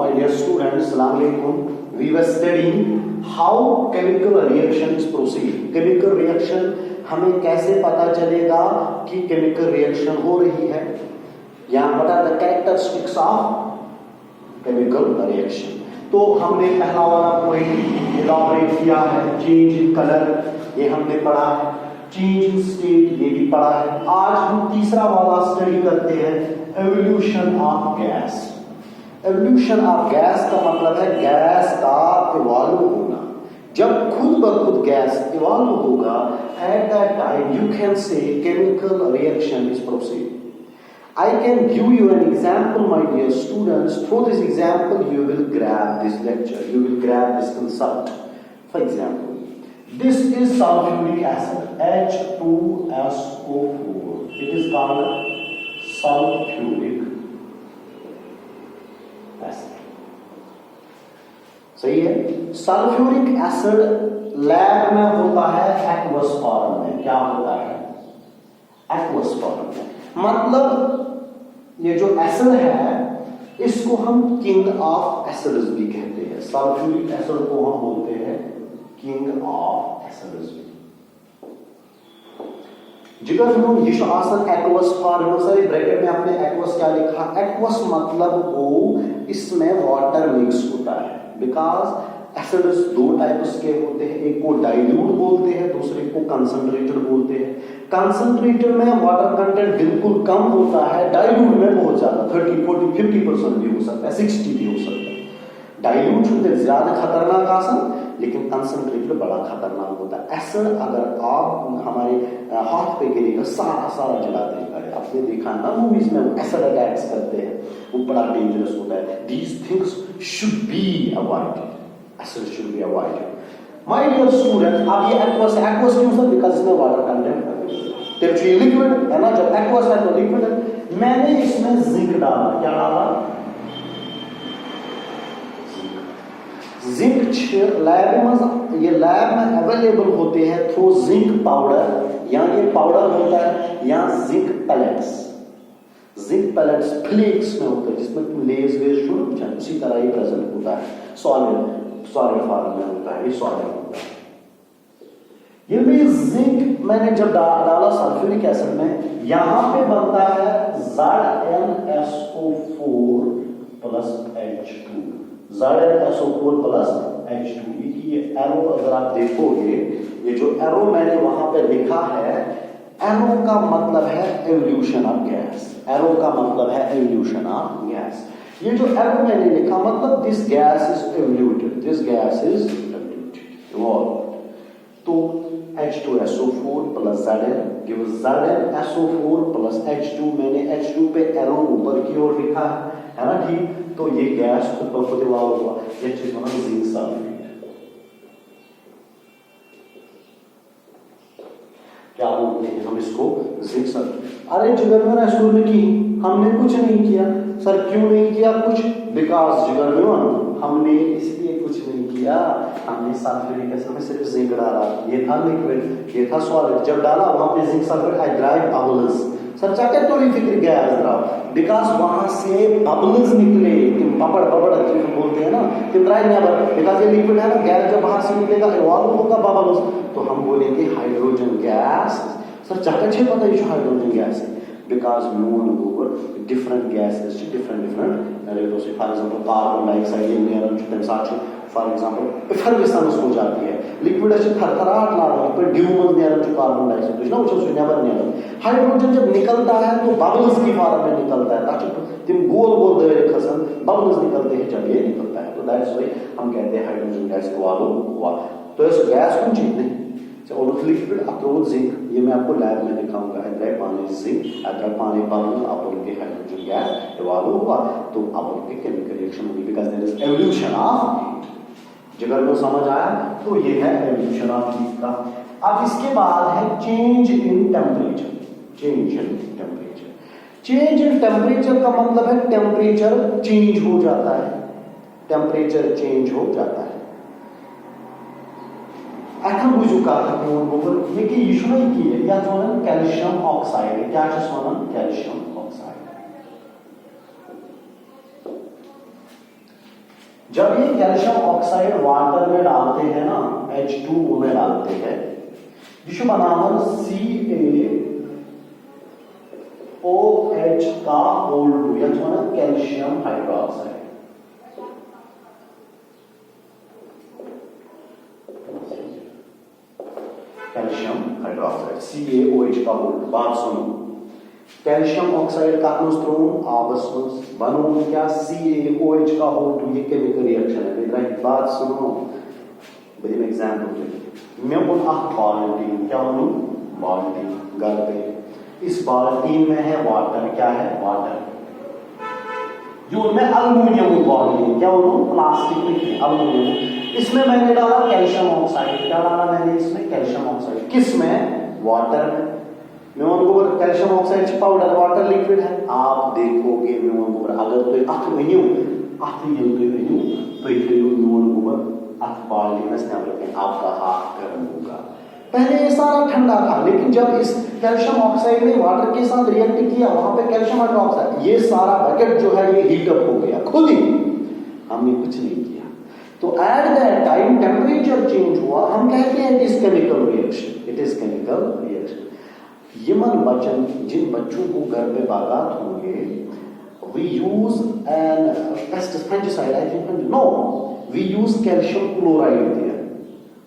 my dear students, Assalamu alaikum. We were studying how chemical reactions proceed. Chemical reaction हमें कैसे पता चलेगा कि chemical reaction हो रही है, या what are the characteristics of chemical reaction. तो हमने पहला वाला पॉइंट इलैबोरेट किया है, चेंज इन कलर, ये हमने पढ़ा है, चेंज इन स्टेट, ये भी पढ़ा है. आज हम तीसरा वाला स्टडी करते हैं, evolution of gas. Evolution of gas का मतलब है गैस का इवॉल्व होना. जब खुद ब खुद गैस इवॉल्व होगा, eight that time you can say chemical reaction is proceed. I can give you an example, my dear students. Through this example, you will grab this lecture. You will grab this concept. For example, this is sulfuric acid, H2SO4. It is called sulfuric acid. सही है. Sulphuric acid lab में होता है aqueous form में. क्या होता है? Aqueous form में. मतलब ये जो एसिड है इसको हम किंग ऑफ एसिड्स भी कहते हैं. सल्फ्यूरिक एसिड को हम बोलते हैं किंग ऑफ एसिड्स. जिगर में ये जो आसन एक्वस फॉर्म, सर ब्रैकेट में आपने एक्वस क्या लिखा? एक्वस मतलब वो इसमें वाटर मिक्स होता है. बिकॉज एसिड्स दो टाइप्स के होते हैं, एक को डाइल्यूट बोलते हैं, दूसरे को कंसंट्रेटेड बोलते हैं. कंसंट्रेटेड में वाटर कंटेंट बिल्कुल कम होता है, डाइल्यूट में बहुत ज्यादा 30, 40, 50% भी हो सकता है, 60 भी हो सकता है. डाइल्यूट होते ज्यादा खतरनाक आसन, लेकिन कंसंट्रेटेड बड़ा खतरनाक होता है. एसिड अगर आप हमारे हाथ पे गिरेगा सारा सारा जला देगा. आपने देखा ना मूवीज में वो एसिड अटैक्स करते हैं, वो बड़ा डेंजरस होता है. These things should be avoided. Acid should be avoided. My dear students, अब ये aqueous क्यों सर? Because इसमें water content है. जब ये liquid है ना, जब aqueous है तो liquid है. मैंने इसमें जिंक डाला. क्या डाला? जिंक लैब में, ये लैब में अवेलेबल होते हैं थ्रू जिंक पाउडर, या ये पाउडर होता है या zinc pellets. Zinc pellets flakes में होते हैं, जिसमें लेज वेज जो उसी तरह ही प्रेजेंट होता है. सॉलिड फॉर्म में होता है, ये सॉलिड होता है. ये भी जिंक मैंने जब डाला सल्फ्यूरिक एसिड में, यहां पे बनता है ZnSO4 plus H2. ZnSO4 plus H2. ये एरो अगर आप देखोगे, ये जो एरो मैंने वहां पे लिखा है, एरो का मतलब है एवोल्यूशन ऑफ गैस. एरो का मतलब है एवोल्यूशन ऑफ गैस. ये जो एरो मैंने लिखा मतलब this gas is evoluted, this gas is evoluted, evolved. तो H2SO4 plus Zn gives ZnSO4 plus H2. मैंने H2 पे एरो ऊपर की ओर लिखा है ना, ठीक. तो ये गैस ऊपर को इवॉल्व हुआ. ये चीज होना जिंक सल्फेट. क्या बोलते हैं हम इसको? Zinc sulphate. अरे जिगर में स्कूल में की हमने कुछ नहीं किया. सर क्यों नहीं किया कुछ? बिकॉज जिगर में हमने इसलिए कुछ नहीं किया, हमने सल्फ्यूरिक एसिड में सिर्फ जिंक डाला. ये था लिक्विड, ये था सॉलिड. जब डाला वहां पे zinc sulphate, I drive bubbles. Sir चाहे तो फिक्र गैस ड्राव, बिकॉज वहां से बबल्स निकले. बबड़ बोलते हैं ना, कि ड्राइव नेवर, बिकॉज ये लिक्विड है ना, गैस जब बाहर से निकलेगा इवॉल्व होगा बबल्स, तो हम बोलेंगे हाइड्रोजन गैस. सर चाहे पता है हाइड्रोजन गैस है, because known over different gases different रेटों से. फॉर एग्जांपल कार्बन डाइऑक्साइड ये नियरन तम साथ फॉर एग्जांपल एफर्वेसेंस हो जाती है. लिक्विड अच्छे थरथराहट ला रहा है पर ड्यूमस नियरन जो कार्बन डाइऑक्साइड ना उससे नेवर नियरन. हाइड्रोजन जब निकलता है तो बबल्स की फॉर्म में निकलता है, ताकि तुम गोल गोल दे खसन बबल्स निकलते हैं जब ये निकलता है. तो दैट्स व्हाई हम कहते हैं हाइड्रोजन गैस को हुआ. तो इस गैस को चीज नहीं लिक्विड अप्रोच जिंक, ये मैं आपको लैब में दिखाऊंगा. अदरक पानी जिंक, अदरक पानी बबल, आप उनके हाइड्रोजन गैस इवॉल्व हुआ तो आप उनके केमिकल रिएक्शन होगी. Because there is evolution of heat. जगह में समझ आया? तो ये है एवोल्यूशन ऑफ हीट का. अब इसके बाद है change in temperature. Change in temperature. Change in temperature का मतलब है टेम्परेचर चेंज हो जाता है. टेम्परेचर चेंज हो जाता है. এখন বুঝু কথা কোন গোবর ये কি ইস্যু নাই কি या सोनन कैल्शियम ऑक्साइड. क्या है सोनन? Calcium oxide. जब ये कैल्शियम ऑक्साइड वाटर में डालते हैं ना, H2O में डालते हैं, ये शुभ बनावन CaOH का होल 2 यानी calcium hydroxide. Calcium hydroxide CaOH का होल। बात सुनो, कैल्शियम ऑक्साइड का आपस में बनो क्या CaOH का होल 2, ये केमिकल रिएक्शन है। मेरा एक बात सुनो, बड़ी एग्जाम्पल दे। मैं उन बाल्टी, क्या बोलूं, बाल्टी घर पे, इस बाल्टी में है वाटर, क्या है, वाटर। जो उनमें अल्युमिनियम बाल्टी, क्या बोलूं, प्लास्टिक में अल्युमिनियम, इसमें मैंने डाला कैल्शियम ऑक्साइड। क्या डाला मैंने इसमें, कैल्शियम ऑक्साइड। किस में, वाटर में। म्योन गोबर calcium oxide powder, water liquid है। आप देखोगे म्योन गोबर अगर तो अथ वनियो अथ ये तो वनियो तो ये म्योन गोबर अथ बाल्टी में रखें, आपका हाथ गर्म होगा। पहले ये सारा ठंडा था, लेकिन जब इस कैल्शियम ऑक्साइड ने वाटर के साथ रिएक्ट किया, वहां पे कैल्शियम हाइड्रोक्साइड, ये सारा बकेट जो है ये हीट अप हो गया खुद ही, हमने कुछ नहीं किया। तो at that time temperature change हुआ, हम कहते हैं it is chemical reaction, it is chemical reaction. यमन बच्चन, जिन बच्चों को घर पे बागात होंगे, we use an pesticide, I think, no, we use calcium chloride there।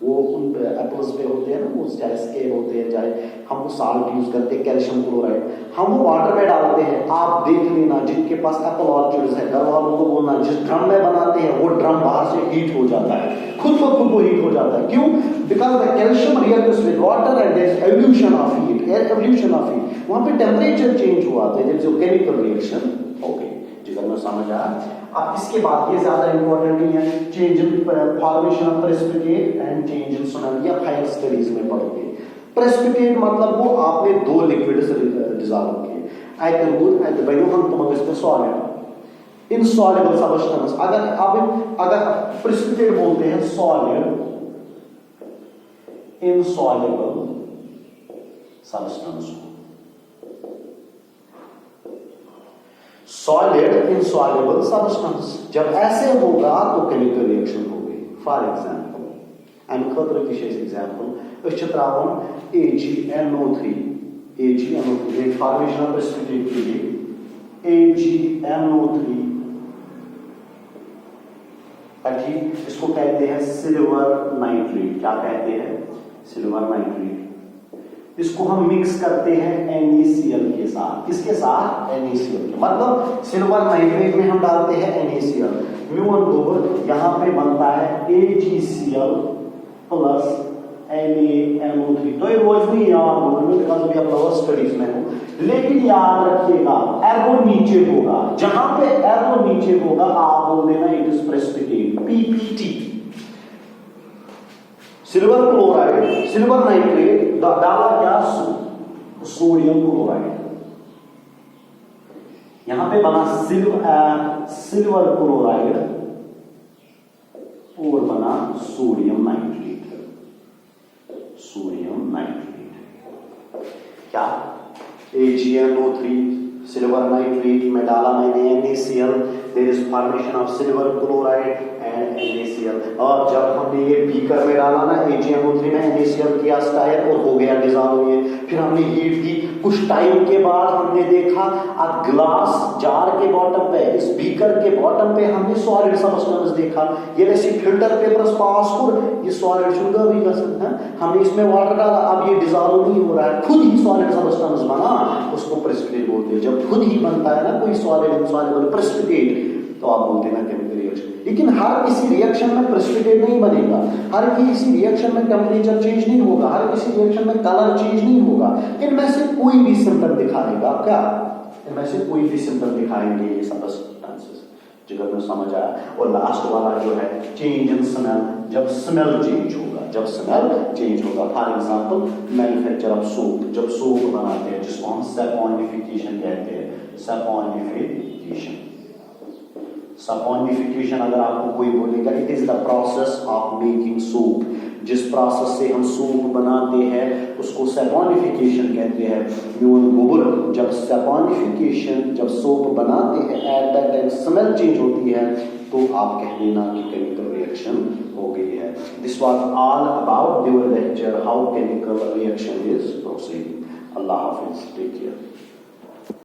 वो उन एप्पल्स पे होते हैं ना, वो चाहे स्केल होते हैं, चाहे हम वो साल्ट यूज करते हैं, कैल्शियम क्लोराइड, हम वो वाटर में डालते हैं। आप देख लेना, जिनके पास एप्पल ऑर्चर्ड्स है, घर वालों को बोलना, जिस ड्रम में बनाते हैं वो ड्रम बाहर से हीट हो जाता है, खुद ब खुद वो हीट हो जाता है। क्यों? Because the calcium reacts with water and there is evolution of heat, evolution of heat, वहां पे टेम्परेचर चेंज हुआ था, there is a chemical reaction. Okay, जिगर में समझ आया। अब इसके बाद ये ज्यादा इंपॉर्टेंट नहीं है, change in formation of precipitate and change in Sonal, या हायर स्टडीज में पढ़ोगे। प्रेसिपिटेट मतलब वो आपने दो लिक्विड्स डिसॉल्व किए, हम तुम सॉलिड इनसॉल्युबल सब्सटेंस। अगर प्रेसिपिटेट बोलते हैं solid insoluble substance, solid insoluble substance. जब ऐसे होगा तो केमिकल रिएक्शन होगी। फॉर एग्जांपल, अम खतर example AgNO3 formation of precipitate के लिए AgNO3, इसको कहते हैं सिल्वर नाइट्रेट। क्या कहते हैं? Silver nitrate. इसको हम मिक्स करते हैं NaCl के साथ। किसके साथ? NaCl। मतलब सिल्वर नाइट्रेट में हम डालते हैं NaCl, म्यून गोबर, यहां पे बनता है AgCl प्लस NaNO3। तो ये रोज नहीं याद होगा, बिकॉज अभी आप लोअर स्टडीज में हो, लेकिन याद रखिएगा एरो नीचे होगा, जहां पे एरो नीचे होगा आप बोल देना it is precipitate, PPT। Silver chloride, silver nitrate डाला क्या? Sodium chloride. यहां पे बना सिल्वर क्लोराइड और बना सोडियम नाइट्रेट। सोडियम नाइट्रेट क्या? AgNO3 सिल्वर नाइट्रेट में डाला मैंने NaCl, there is formation of silver chloride and NaCl। और जब हमने ये बीकर में डाला ना AgNO3 में NaCl किया स्टायर और हो गया डिसॉल्व ये, फिर हमने हीट की, कुछ टाइम के बाद हमने देखा अब ग्लास जार के बॉटम पे, इस बीकर के बॉटम पे हमने सॉलिड सब्सटेंस देखा। ये ऐसे फिल्टर पेपर्स पास कर, ये सॉलिड शुगर भी कर सकते हैं, हमने इसमें वाटर डाला, अब ये डिसॉल्व नहीं हो रहा है, खुद ही सॉलिड सब्सटेंस बना, उसको प्रेसिपिटेट बोलते हैं। जब खुद ही बनता है ना कोई सॉलिड इनसॉल्युबल प्रेसिपिटेट, तो आप बोलते हैं ना केमिकल रिएक्शन। लेकिन हर किसी रिएक्शन में प्रेसिपिटेट नहीं बनेगा, हर किसी रिएक्शन में टेम्परेचर चेंज नहीं होगा, हर किसी रिएक्शन में कलर चेंज नहीं होगा। इनमें से कोई भी सिम्टम दिखाएगा, क्या? इनमें से कोई भी सिम्टम दिखाएंगे ये सब्सटेंसेस, जिगर में समझ आया। और लास्ट वाला जो है चेंज इन स्मेल, जब स्मेल चेंज होगा, जब स्मेल चेंज होगा। For example manufacture of soap, जब सोप बनाते हैं जिसको हम सैपोनिफिकेशन कहते हैं, सैपोनिफिकेशन। सैपोनिफिकेशन अगर आपको कोई बोलेगा it is the process of making soap, जिस प्रोसेस से हम सोप बनाते हैं उसको सैपोनिफिकेशन कहते हैं। म्यून गोबर, जब सैपोनिफिकेशन, जब सोप बनाते हैं eight that time smell change होती है, तो आप कह लेना कि केमिकल रिएक्शन हो गई है। This was all about your lecture how chemical reaction is proceeding. अल्लाह हाफिज, टेक केयर।